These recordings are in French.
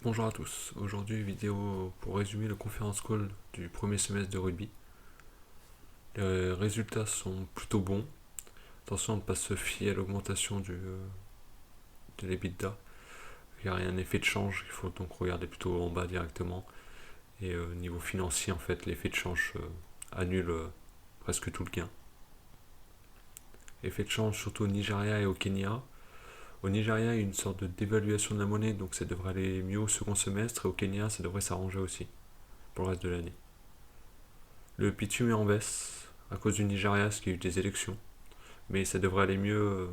Bonjour à tous, aujourd'hui vidéo pour résumer le conference call du premier semestre de rugby. Les résultats sont plutôt bons, attention à ne pas se fier à l'augmentation de l'EBITDA, car il y a un effet de change, il faut donc regarder plutôt en bas directement, et au niveau financier en fait l'effet de change annule presque tout le gain. Effet de change surtout au Nigeria et au Kenya. Au Nigeria, il y a une sorte de dévaluation de la monnaie, donc ça devrait aller mieux au second semestre, et au Kenya, ça devrait s'arranger aussi pour le reste de l'année. Le bitume est en baisse à cause du Nigeria, parce qu'il y a eu des élections, mais ça devrait aller mieux,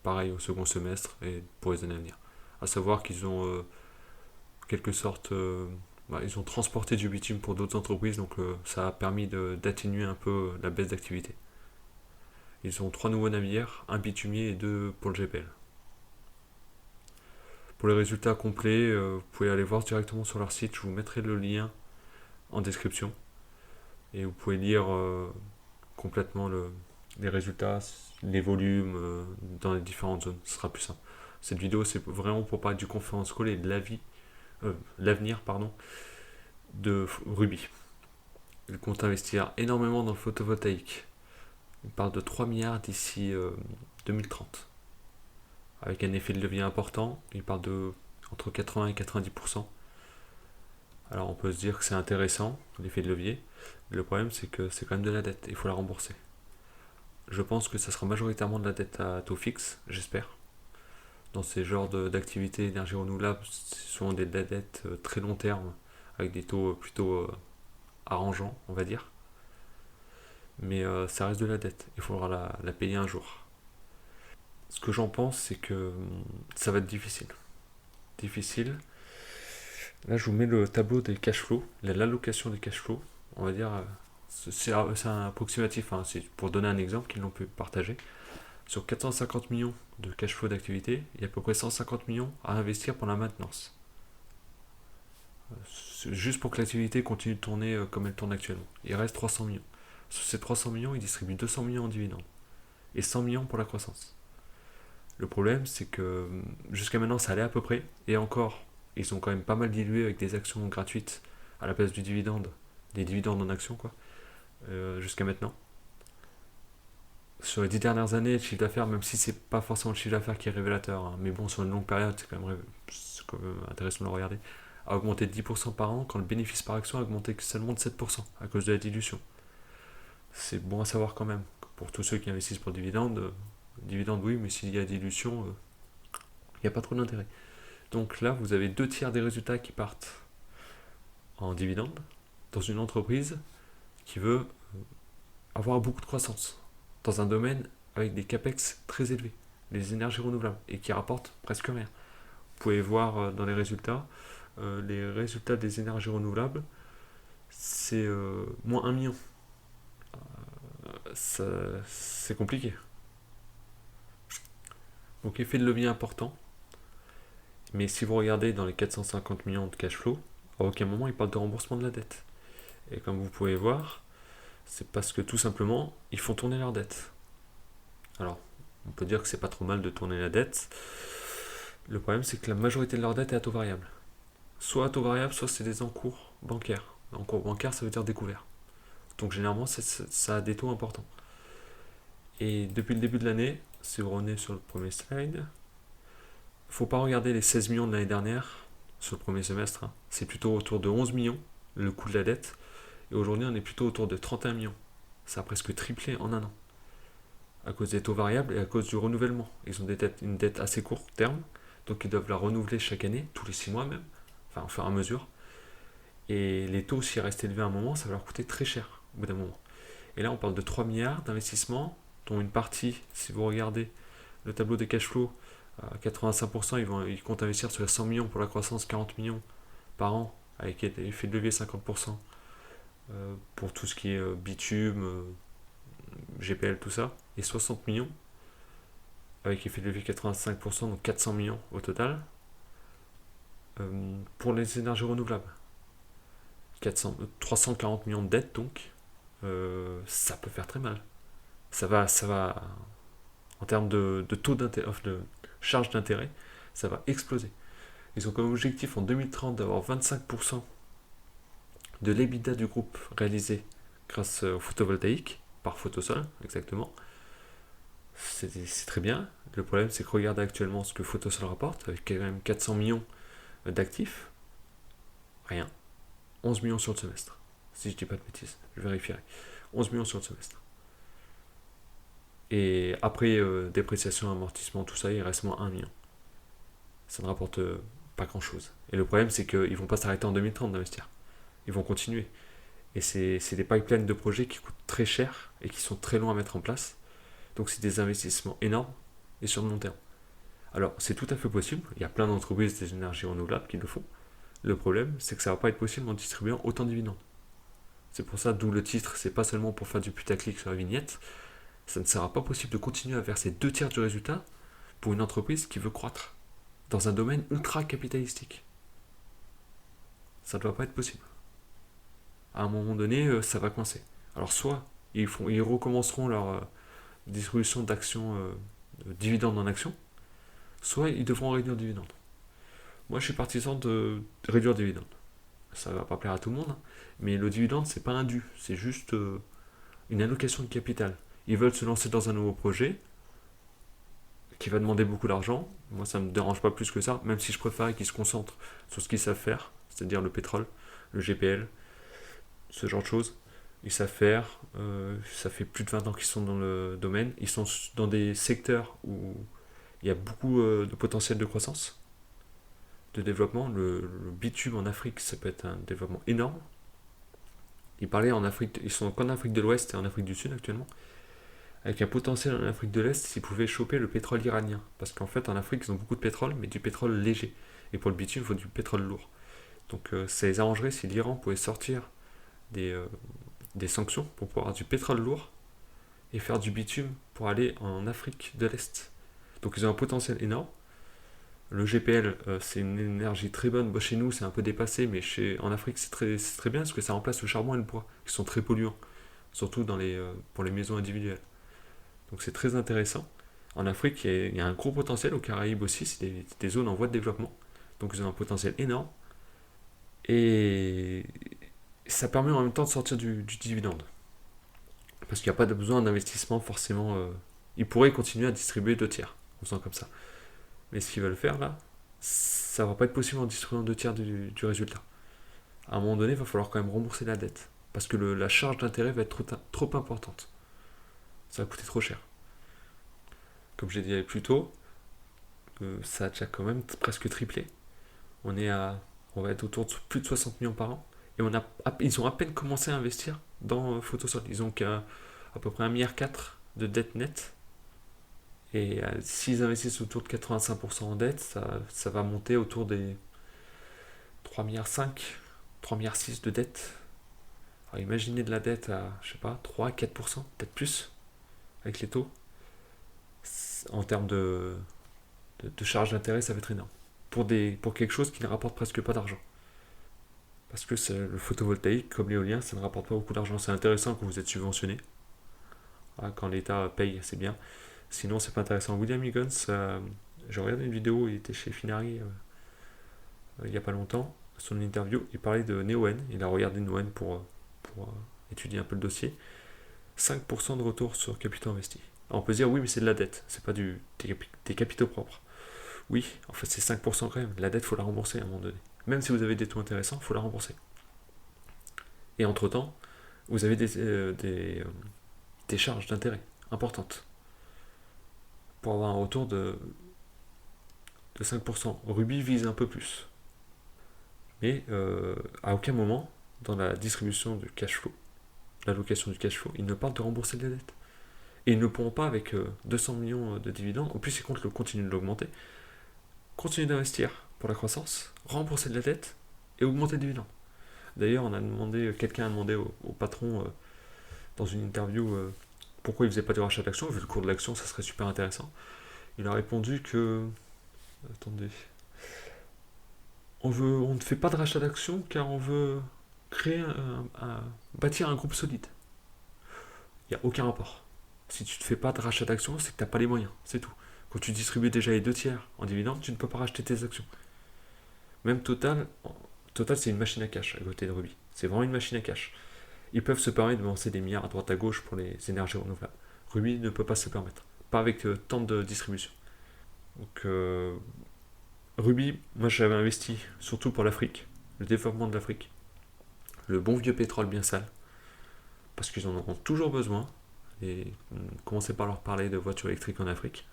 pareil, au second semestre et pour les années à venir. À savoir qu'ils ont, en quelque sorte, ils ont transporté du bitume pour d'autres entreprises, donc ça a permis d'atténuer un peu la baisse d'activité. Ils ont 3 nouveaux navires, un bitumier et 2 pour le GPL. Pour les résultats complets, vous pouvez aller voir directement sur leur site, je vous mettrai le lien en description. Et vous pouvez lire complètement les résultats, les volumes dans les différentes zones, ce sera plus simple. Cette vidéo, c'est vraiment pour parler du conference call et de l'avenir de Ruby. Ils comptent investir énormément dans le photovoltaïque. Ils parlent de 3 milliards d'ici 2030. Avec un effet de levier important, ils parlent de entre 80 et 90%. Alors on peut se dire que c'est intéressant, l'effet de levier. Le problème, c'est que c'est quand même de la dette, il faut la rembourser. Je pense que ça sera majoritairement de la dette à taux fixe, j'espère. Dans ces genres d'activités énergie renouvelable, ce sont des dettes très long terme, avec des taux plutôt arrangeants, on va dire. Mais ça reste de la dette, il faudra la payer un jour. Ce que j'en pense, c'est que ça va être difficile. Difficile. Là, je vous mets le tableau des cash flows, l'allocation des cash flows. On va dire, c'est un approximatif, hein, c'est pour donner un exemple qu'ils l'ont pu partager. Sur 450 millions de cash flow d'activité, il y a à peu près 150 millions à investir pour la maintenance. Juste pour que l'activité continue de tourner comme elle tourne actuellement. Il reste 300 millions. Sur ces 300 millions, ils distribuent 200 millions en dividendes et 100 millions pour la croissance. Le problème, c'est que jusqu'à maintenant, ça allait à peu près. Et encore, ils ont quand même pas mal dilué avec des actions gratuites à la place du dividende, des dividendes en actions, quoi, jusqu'à maintenant. Sur les 10 dernières années, le chiffre d'affaires, même si c'est pas forcément le chiffre d'affaires qui est révélateur, hein, mais bon, sur une longue période, c'est quand même intéressant de le regarder, a augmenté de 10% par an quand le bénéfice par action a augmenté seulement de 7% à cause de la dilution. C'est bon à savoir quand même. Pour tous ceux qui investissent pour le dividende oui, mais s'il y a dilution, il n'y a pas trop d'intérêt. Donc là, vous avez 2 tiers des résultats qui partent en dividende dans une entreprise qui veut avoir beaucoup de croissance dans un domaine avec des capex très élevés, les énergies renouvelables, et qui rapportent presque rien. Vous pouvez voir dans les résultats des énergies renouvelables, c'est moins 1 million. C'est compliqué. Donc effet de levier important, mais si vous regardez dans les 450 millions de cash flow, à aucun moment ils parlent de remboursement de la dette. Et comme vous pouvez voir, c'est parce que tout simplement, ils font tourner leur dette. Alors, on peut dire que c'est pas trop mal de tourner la dette. Le problème, c'est que la majorité de leur dette est à taux variable. Soit à taux variable, soit c'est des encours bancaires. Encours bancaires, ça veut dire découvert. Donc généralement, ça a des taux importants. Et depuis le début de l'année, si vous revenez sur le premier slide, faut pas regarder les 16 millions de l'année dernière sur le premier semestre. Hein. C'est plutôt autour de 11 millions le coût de la dette. Et aujourd'hui, on est plutôt autour de 31 millions. Ça a presque triplé en un an. À cause des taux variables et à cause du renouvellement. Ils ont une dette assez court terme, donc ils doivent la renouveler chaque année, tous les 6 mois même, enfin au fur et à mesure. Et les taux, s'ils restent élevés à un moment, ça va leur coûter très cher au bout d'un moment. Et là, on parle de 3 milliards d'investissements, dont une partie, si vous regardez le tableau des cash flows, à 85%, ils comptent investir sur les 100 millions pour la croissance, 40 millions par an, avec effet de levier 50%. Pour tout ce qui est bitume, GPL, tout ça, et 60 millions, avec effet de levier 85%, donc 400 millions au total, pour les énergies renouvelables. 340 millions de dettes, donc, ça peut faire très mal. Ça va en termes de taux d'intérêt, de charge d'intérêt, ça va exploser. Ils ont comme objectif en 2030 d'avoir 25% de l'EBITDA du groupe réalisé grâce au photovoltaïque, par Photosol exactement. C'est très bien. Le problème, c'est que regardez actuellement ce que Photosol rapporte, avec quand même 400 millions d'actifs. Rien. 11 millions sur le semestre. Si je dis pas de bêtises, je vérifierai. 11 millions sur le semestre. Et après dépréciation, amortissement, tout ça, il reste moins 1 million. Ça ne rapporte pas grand chose. Et le problème, c'est qu'ils ne vont pas s'arrêter en 2030 d'investir. Ils vont continuer. Et c'est des pipelines de projets qui coûtent très cher et qui sont très longs à mettre en place. Donc c'est des investissements énormes et sur le long terme. Alors c'est tout à fait possible. Il y a plein d'entreprises des énergies renouvelables qui le font. Le problème, c'est que ça ne va pas être possible en distribuant autant de dividendes. C'est pour ça, d'où le titre, c'est pas seulement pour faire du putaclic sur la vignette. Ça ne sera pas possible de continuer à verser 2 tiers du résultat pour une entreprise qui veut croître dans un domaine ultra capitalistique. Ça ne doit pas être possible. À un moment donné, ça va coincer. Alors soit ils recommenceront leur distribution d'actions, dividendes en actions, soit ils devront réduire le dividende. Moi, je suis partisan de réduire le dividende. Ça va pas plaire à tout le monde, mais le dividende, c'est pas un dû, c'est juste une allocation de capital. Ils veulent se lancer dans un nouveau projet qui va demander beaucoup d'argent. Moi, ça me dérange pas plus que ça, même si je préfère qu'ils se concentrent sur ce qu'ils savent faire, c'est-à-dire le pétrole, le GPL, ce genre de choses. Ils savent faire, ça fait plus de 20 ans qu'ils sont dans le domaine, ils sont dans des secteurs où il y a beaucoup de potentiel de croissance, de développement. Le bitume en Afrique, ça peut être un développement énorme. Ils sont qu'en Afrique de l'Ouest et en Afrique du Sud actuellement, avec un potentiel en Afrique de l'Est s'ils pouvaient choper le pétrole iranien. Parce qu'en fait, en Afrique, ils ont beaucoup de pétrole, mais du pétrole léger. Et pour le bitume, il faut du pétrole lourd. Donc ça les arrangerait si l'Iran pouvait sortir des, des sanctions pour pouvoir avoir du pétrole lourd et faire du bitume pour aller en Afrique de l'Est. Donc ils ont un potentiel énorme. Le GPL, c'est une énergie très bonne. Bon, chez nous, c'est un peu dépassé, mais en Afrique, c'est très bien parce que ça remplace le charbon et le bois, qui sont très polluants, surtout pour les maisons individuelles. Donc c'est très intéressant. En Afrique, il y a un gros potentiel, aux Caraïbes aussi, c'est des zones en voie de développement. Donc ils ont un potentiel énorme. Et ça permet en même temps de sortir du dividende. Parce qu'il n'y a pas besoin d'investissement forcément. Ils pourraient continuer à distribuer 2 tiers, en faisant comme ça. Mais ce qu'ils veulent faire là, ça va pas être possible en distribuant 2 tiers du résultat. À un moment donné, il va falloir quand même rembourser la dette. Parce que la charge d'intérêt va être trop importante. Ça va coûter trop cher. Comme je l'ai dit plus tôt, ça a déjà quand même presque triplé. On va être autour de plus de 60 millions par an. Et ils ont à peine commencé à investir dans Photosol. Ils ont à peu près 1,4 milliard de dette nette. Et s'ils investissent autour de 85% en dette, ça va monter autour des 3,5 milliards, 3,6 milliards de dette. Alors imaginez de la dette à, je sais pas, 3-4%, peut-être plus, avec les taux. En termes de charge d'intérêt, ça va être énorme. Pour quelque chose qui ne rapporte presque pas d'argent. Parce que le photovoltaïque, comme l'éolien, ça ne rapporte pas beaucoup d'argent. C'est intéressant quand vous êtes subventionné. Voilà, quand l'État paye, c'est bien. Sinon, c'est pas intéressant. William Higgins, j'ai regardé une vidéo, il était chez Finari il y a pas longtemps, son interview, il parlait de Neoen. Il a regardé Neoen pour étudier un peu le dossier. 5% de retour sur capitaux investis. Alors on peut se dire, oui, mais c'est de la dette, c'est pas des capitaux propres. Oui, en fait, c'est 5% quand même. La dette, il faut la rembourser à un moment donné. Même si vous avez des taux intéressants, il faut la rembourser. Et entre-temps, vous avez des charges d'intérêt importantes pour avoir un retour de 5%. Ruby vise un peu plus. Mais à aucun moment, dans la distribution du cash flow, l'allocation du cash flow, ils ne parlent de rembourser de la dette. Et ils ne pourront pas avec 200 millions de dividendes, en plus ils comptent continuer de l'augmenter, continuer d'investir pour la croissance, rembourser de la dette et augmenter le dividende. D'ailleurs, quelqu'un a demandé au patron dans une interview pourquoi il faisait pas du rachat d'actions, vu le cours de l'action, ça serait super intéressant. Il a répondu que attendez, on ne fait pas de rachat d'actions car on veut bâtir un groupe solide. Il n'y a aucun rapport. Si tu ne fais pas de rachat d'actions, c'est que tu n'as pas les moyens, c'est tout. Quand tu distribues déjà les 2 tiers en dividende, tu ne peux pas racheter tes actions. Même Total c'est une machine à cash à côté de Ruby. C'est vraiment une machine à cash. Ils peuvent se permettre de lancer des milliards à droite à gauche pour les énergies renouvelables. Ruby ne peut pas se permettre. Pas avec tant de distribution. Donc Ruby, moi j'avais investi surtout pour l'Afrique, le développement de l'Afrique. Le bon vieux pétrole bien sale, parce qu'ils en auront toujours besoin. Et commencez par leur parler de voitures électriques en Afrique.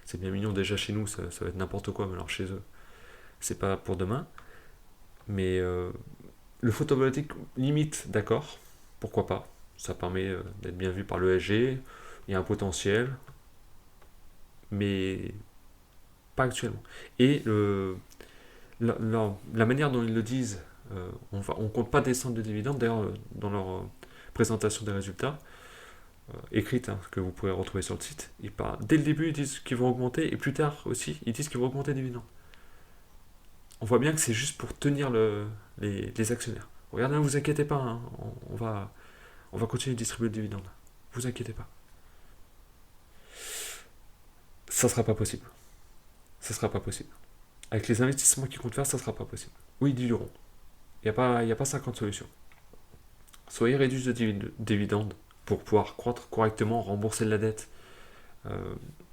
C'est bien mignon déjà chez nous, ça va être n'importe quoi, mais alors chez eux, c'est pas pour demain. Mais le photovoltaïque, limite, d'accord, pourquoi pas. Ça permet d'être bien vu par l'ESG, il y a un potentiel, mais pas actuellement. Et la manière dont ils le disent, on compte pas descendre de dividendes, d'ailleurs, dans leur présentation des résultats, écrite, hein, que vous pourrez retrouver sur le site, dès le début, ils disent qu'ils vont augmenter, et plus tard aussi, ils disent qu'ils vont augmenter les dividendes. On voit bien que c'est juste pour tenir les actionnaires. Regardez, ne vous inquiétez pas, hein, on va continuer de distribuer le dividende. Vous inquiétez pas. Ça sera pas possible. Ça sera pas possible. Avec les investissements qu'ils comptent faire, ça sera pas possible. Oui, ils dilueront. Il n'y a pas 50 solutions. Soit ils réduisent le dividende pour pouvoir croître correctement, rembourser de la dette.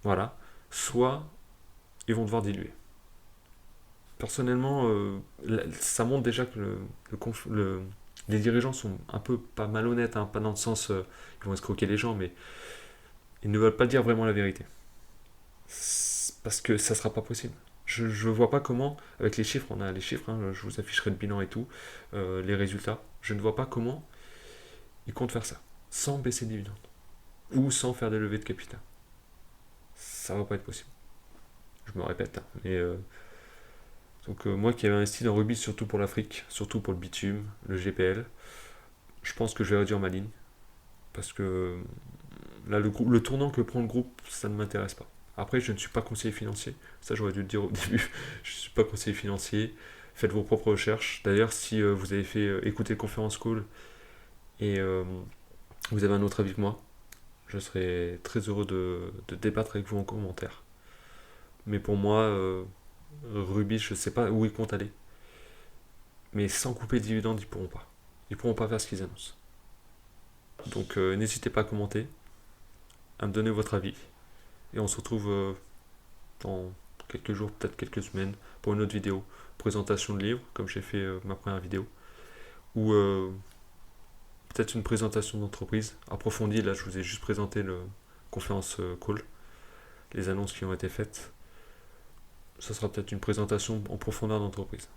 Voilà. Soit ils vont devoir diluer. Personnellement, ça montre déjà que les dirigeants sont un peu pas malhonnêtes, hein, pas dans le sens ils vont escroquer les gens, mais ils ne veulent pas dire vraiment la vérité. Parce que ça sera pas possible. Je ne vois pas comment, avec les chiffres, on a les chiffres, hein, je vous afficherai le bilan et tout, les résultats, je ne vois pas comment ils comptent faire ça, sans baisser les dividendes, ou sans faire des levées de capital. Ça va pas être possible. Je me répète, hein, mais donc moi qui avais investi dans Ruby surtout pour l'Afrique, surtout pour le bitume, le GPL, je pense que je vais réduire ma ligne, parce que là le tournant que prend le groupe, ça ne m'intéresse pas. Après, je ne suis pas conseiller financier, ça j'aurais dû le dire au début, je ne suis pas conseiller financier, faites vos propres recherches. D'ailleurs, si vous avez fait écouter le conférence call et vous avez un autre avis que moi, je serais très heureux de débattre avec vous en commentaire. Mais pour moi, Ruby, je ne sais pas où ils comptent aller. Mais sans couper le dividende, ils pourront pas. Ils pourront pas faire ce qu'ils annoncent. Donc n'hésitez pas à commenter, à me donner votre avis. Et on se retrouve dans quelques jours, peut-être quelques semaines, pour une autre vidéo. Présentation de livre, comme j'ai fait ma première vidéo. Ou peut-être une présentation d'entreprise approfondie. Là, je vous ai juste présenté le conférence call, les annonces qui ont été faites. Ça sera peut-être une présentation en profondeur d'entreprise.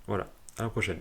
Voilà, à la prochaine.